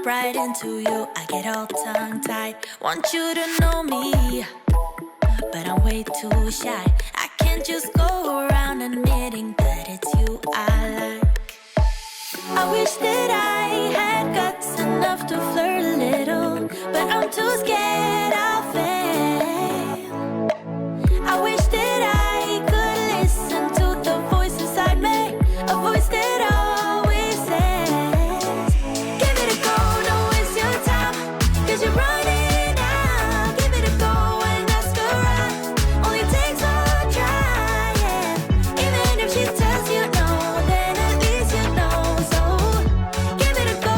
jump right into you. I get all tongue-tied. Want you to know me, but I'm way too shy. I can't just go around admitting that it's you I like. I wish that I had guts enough to flirt a little, but I'm too scared I'll fail. I wish that I could listen to the voice inside me, a voice that always says, give it a go, don't waste your time, 'cause you're running out. Give it a go and ask her out, only takes one try, yeah. Even if she tells you no, then at least you know. So give it a go,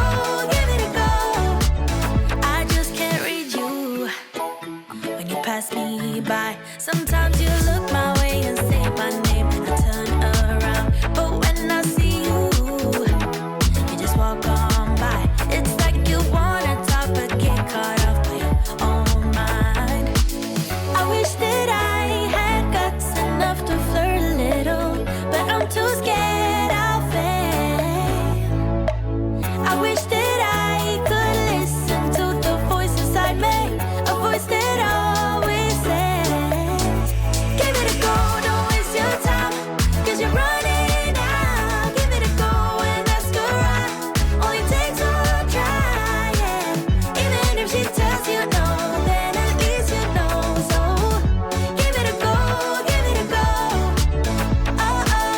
give it a go. I just can't read you when you pass me by. Sometimes you look my way and say my name and I turn around, but when I see you, you just walk on by. It's like you wanna talk but get caught up by your own mind. I wish that I had guts enough to flirt a little, but I'm too scared I'll fail. I wish that I could listen to the voice inside me, a voice that always says, give it a go, don't waste your time, 'cause you're running out. Give it a go and ask her out, only takes one try, yeah. Even if she tells you no, then at least you know. So give it a go, give it a go. Oh, oh.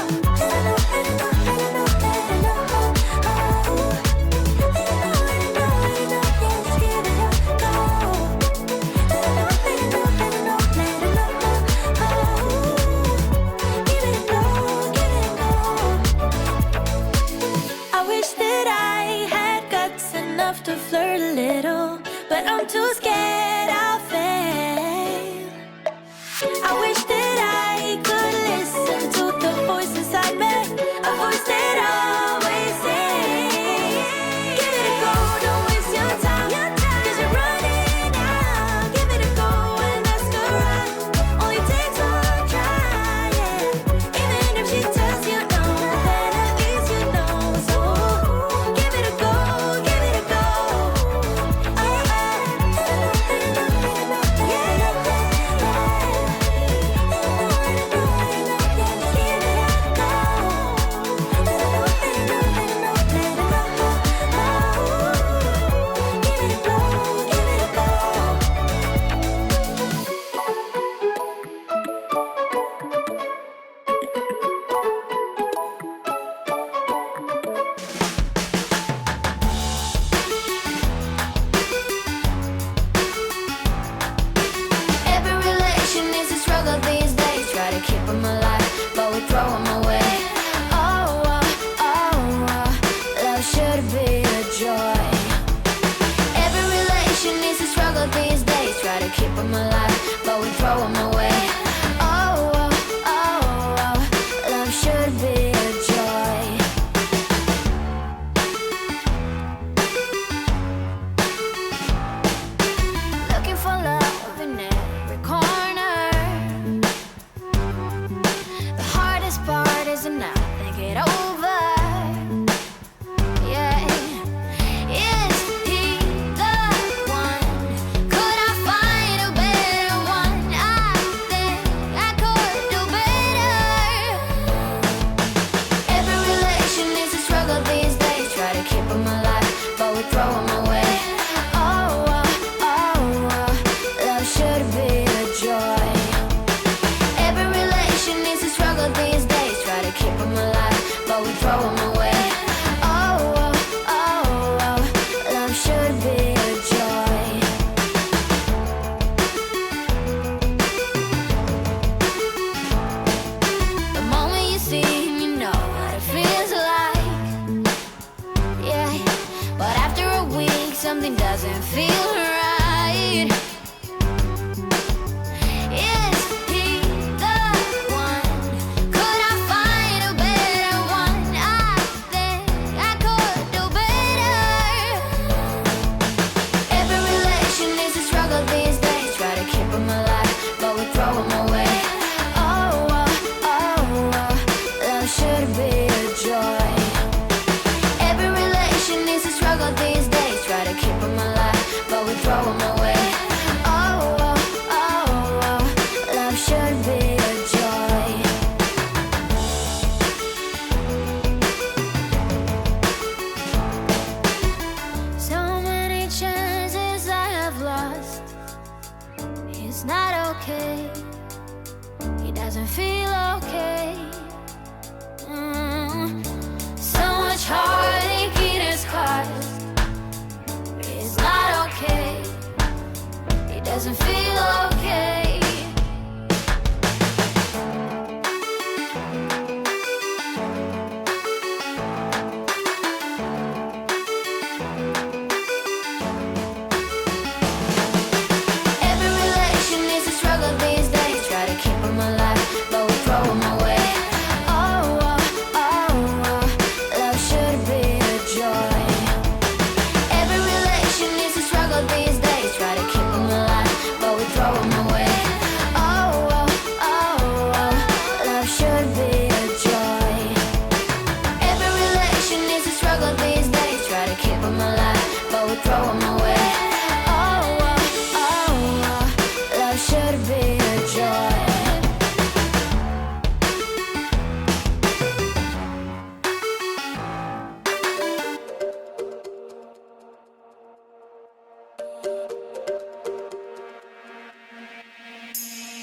I wish that I had guts enough to flirt a little, but I'm too scared I'll fail. I wish that I could listen to the voice inside me, a voice that always says, give it a go, don't waste your time, 'cause you're running out. Give it a go and ask her out, only takes one try, yeah. Even if she tells you no, then at least you know. So give it a go, give it a go. Oh, oh. Every relation is a struggle these days. Try to keep them alive, but we throw them away. Love should be a joy. Every relation is a struggle these days. Try to keep them alive, but we throw them away. Love should be a joy. Looking for love in every corner. The hardest part is to not think it over. Yeah. Is he the one? Could I find a better one? I think I could do better. Every relation is a struggle these days. Try to keep them alive, but we throw them away. Love should be a joy. Every relation is a struggle these days. Try to keep them alive, but we throw them away. Love should be a joy. The moment you see him, you know what it feels like. Yeah, but after a week, something doesn't feel right. Is he the one? Could I find a better one? I think I could do better. Every relation is a struggle these days. Try to keep them alive, but we throw them away. Love should be a joy. Every relation is a struggle these days. Try okay. He doesn't feel okay. So much heartache in his cause. It's not okay. He doesn't feel okay.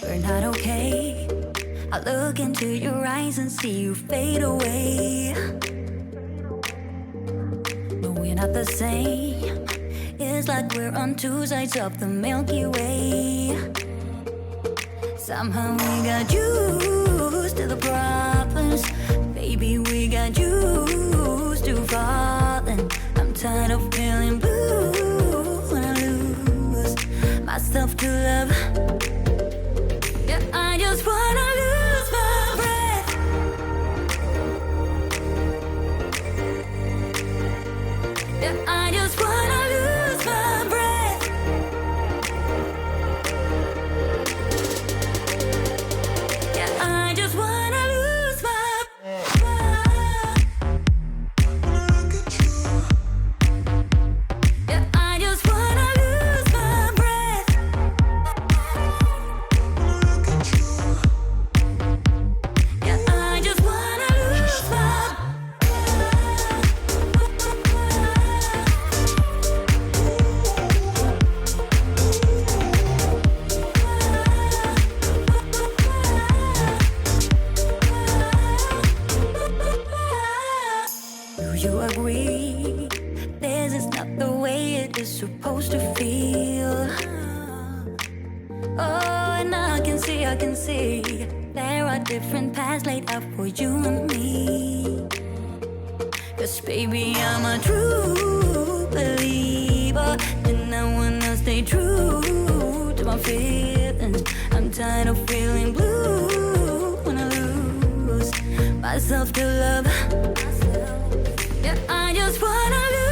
We're not okay. I look into your eyes and see you fade away. But we're not the same. It's like we're on two sides of the Milky Way. Somehow we got used to the problems. Baby, we got used to falling. I'm tired of feeling blue when I lose myself to love. Yeah, I just wanna lose my breath. Yeah, I just wanna lose my breath. Yeah, I just wanna lose my breath. Yeah, I just wanna lose my breath. Yeah, I just wanna lose my Do you agree? This is not the way it is supposed to feel. Oh, and I can see there are different paths laid out for you and me. 'Cause baby, I'm a true believer, and I wanna stay true to my feelings. I'm tired of feeling blue when I lose myself to love. Yeah, I just wanna lose